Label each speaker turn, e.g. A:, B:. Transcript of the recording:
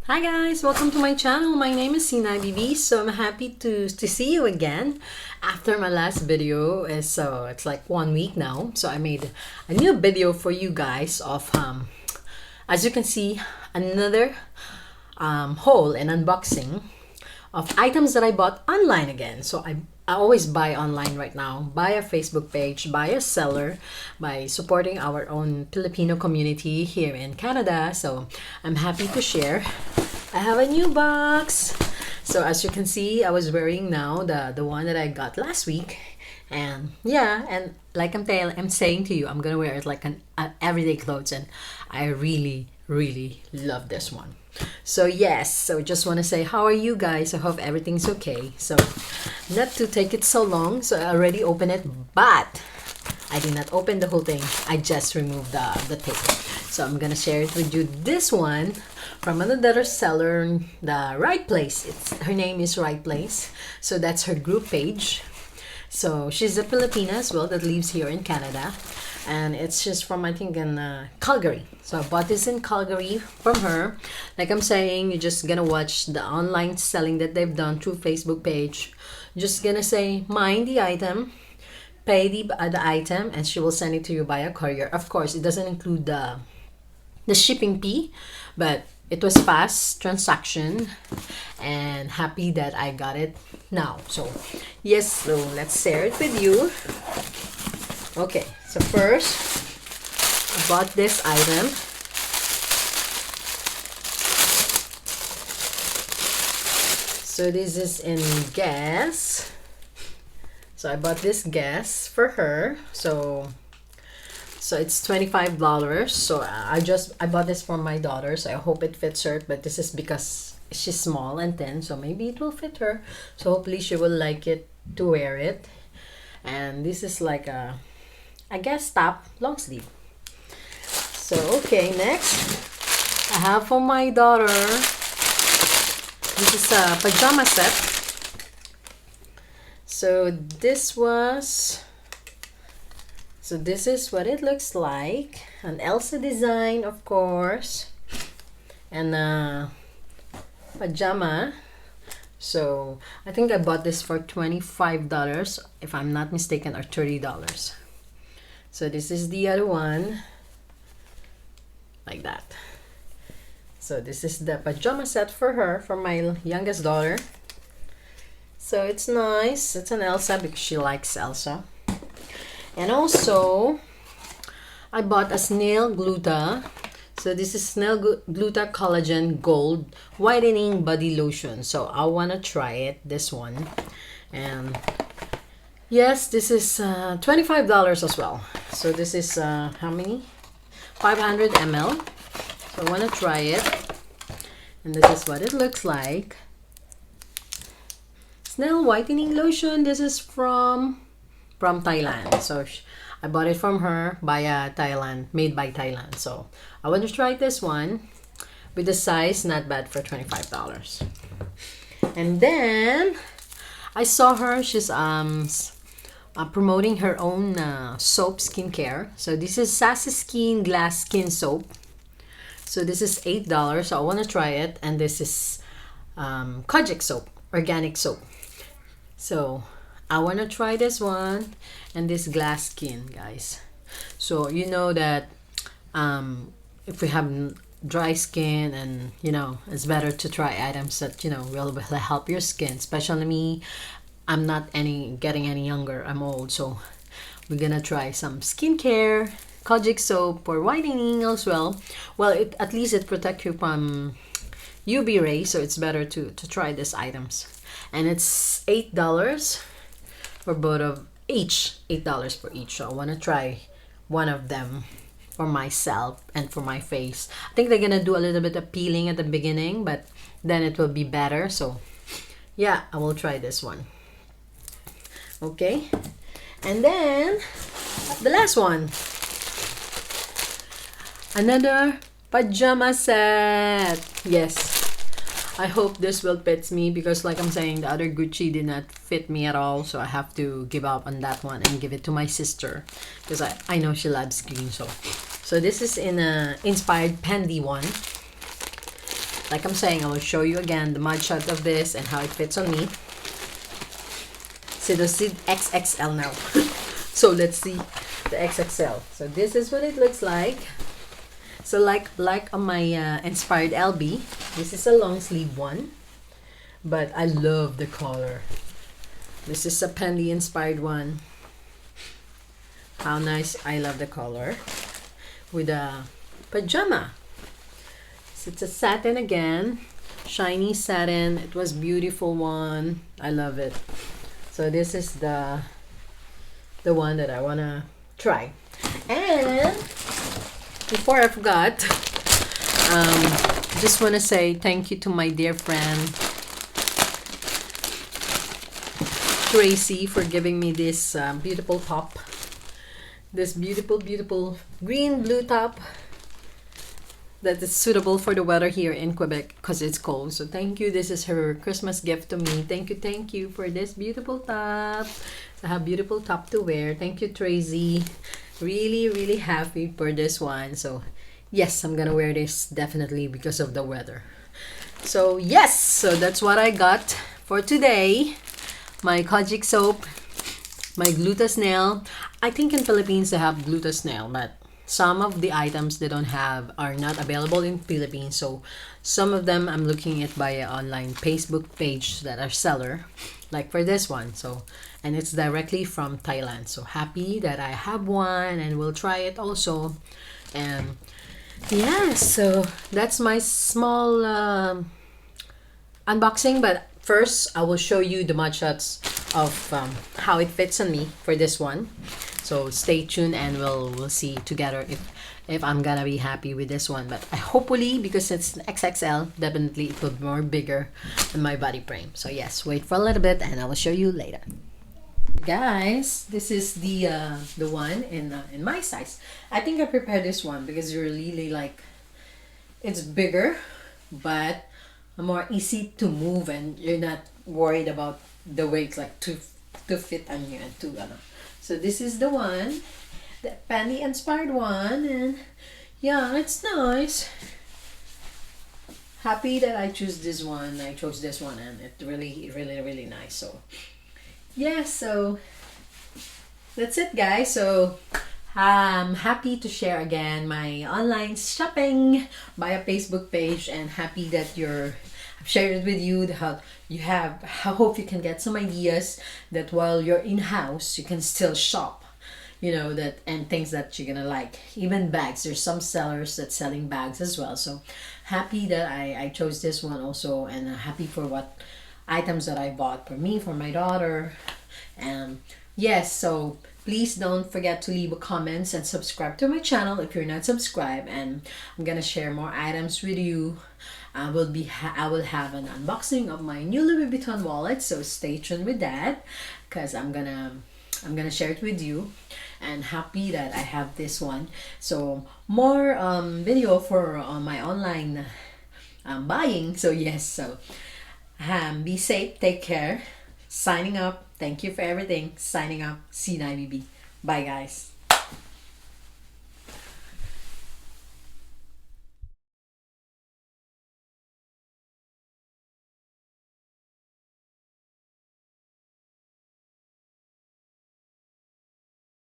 A: Hi guys, welcome to my channel. My name is Zin Ivy B. So I'm happy to see you again after my last video. So it's like 1 week now. So I made a new video for you guys of as you can see, another haul and unboxing of items that I bought online again. So I always buy online right now, buy a Facebook page, buy a seller, by supporting our own Filipino community here in Canada. So I'm happy to share. I have a new box. So as you can see, I was wearing now the one that I got last week. And yeah, and like I'm saying to you, I'm gonna wear it like an everyday clothes, and I really love this one. So yes, so just want to say, how are you guys? I hope everything's okay. So not to take it so long, so I already opened it, but I did not open the whole thing. I just removed the paper. So I'm gonna share it with you. This one from another seller, the Right Place. Her name is Right Place. So that's her group page. So she's a Filipina as well that lives here in Canada, and it's just from, I think, in Calgary. So I bought this in Calgary from her. Like I'm saying, you're just gonna watch the online selling that they've done through Facebook page. Just gonna say, mind the item, pay the item, and she will send it to you by a courier. Of course, it doesn't include the shipping fee, but it was fast transaction, and happy that I got it now. So yes, so let's share it with you. Okay, so first I bought this item. So this is in gas. So I bought this gas for her. So it's $25. So I bought this for my daughter, so I hope it fits her, but this is because she's small and thin, so maybe it will fit her. So hopefully she will like it to wear it. And this is like a, I guess, top long sleeve. So okay, next I have for my daughter, this is a pajama set. So this is what it looks like. An Elsa design, of course, and pajama. So I think I bought this for $25, if I'm not mistaken, or $30. So this is the other one, like that. So this is the pajama set for her, for my youngest daughter. So it's nice. It's an Elsa because she likes Elsa. And also, I bought a Snail Gluta. So this is Snail Gluta Collagen Gold Whitening Body Lotion. So I want to try it, this one. And yes, this is $25 as well. So this is how many? 500 ml. So I want to try it. And this is what it looks like. Snail Whitening Lotion. This is from Thailand. So I bought it from her via Thailand, made by Thailand. So I want to try this one with the size, not bad for $25. And then I saw her, she's promoting her own soap skincare. So this is Sassy Skin Glass Skin Soap. So this is $8. So I want to try it. And this is Kojic soap, organic soap. So I want to try this one and this glass skin, guys. So you know that if we have dry skin, and you know, it's better to try items that, you know, will help your skin. Especially me, I'm not getting any younger, I'm old. So we're gonna try some skincare, Kojic soap for whitening as well. Well, at least it protects you from UV rays, so it's better to try these items. And it's $8 for both of each, $8 for each. So I want to try one of them for myself and for my face. I think they're gonna do a little bit of peeling at the beginning, but then it will be better. So yeah, I will try this one. Okay, and then the last one, another pajama set. Yes, I hope this will fit me, because like I'm saying, the other Gucci did not fit me at all. So I have to give up on that one and give it to my sister, because I know she loves green. So this is in a inspired Pandy one. like I'm saying, I will show you again the mud shot of this and how it fits on me. So this is XXL now. So let's see the XXL. So this is what it looks like. So like on my Inspired LB, this is a long sleeve one, but I love the color. This is a Pendy inspired one. How nice. I love the color with a pajama. So it's a satin again, shiny satin. It was beautiful one. I love it. So this is the one that I wanna try. And before I forgot, just wanna say thank you to my dear friend Tracy for giving me this beautiful top. This beautiful green blue top that is suitable for the weather here in Quebec because it's cold. So thank you. This is her Christmas gift to me. Thank you for this beautiful top. I have beautiful top to wear. Thank you, Tracy. Really happy for this one. So yes, I'm gonna wear this definitely because of the weather. So yes, so that's what I got for today. My Kojic soap, my Gluta Snail. I think in Philippines they have Gluta Snail, but some of the items they don't have are not available in Philippines. So some of them I'm looking at by an online Facebook page that are seller, like for this one. So, and it's directly from Thailand. So happy that I have one and we'll try it also. And yeah, so that's my small unboxing. But first, I will show you the mud shots of how it fits on me for this one. So stay tuned and we'll see together if I'm gonna be happy with this one. But I hopefully, because it's an XXL, definitely it will be more bigger in my body frame. So yes, wait for a little bit and I will show you later. Guys, this is the one in my size. I think I prepared this one because you're really like, it's bigger, but more easy to move and you're not worried about the weight, like to fit on you and to so this is the one, the Pendy inspired one, and yeah, it's nice. Happy that I chose this one. I chose this one and it's really nice. So yeah, so that's it, guys. So I'm happy to share again my online shopping via Facebook page, and happy that I've shared it with you. I hope you can get some ideas that while you're in house you can still shop, you know, that and things that you're gonna like. Even bags, there's some sellers that selling bags as well. So happy that I chose this one also, and happy for what items that I bought for me, for my daughter. And yes, so please don't forget to leave a comments and subscribe to my channel if you're not subscribed, and I'm gonna share more items with you. I will have an unboxing of my new Louis Vuitton wallet, so stay tuned with that because I'm gonna share it with you. And happy that I have this one. So more video for my online buying. So yes, so be safe, take care. Signing up. Thank you for everything. Signing up. Zin Ivy B. Bye, guys.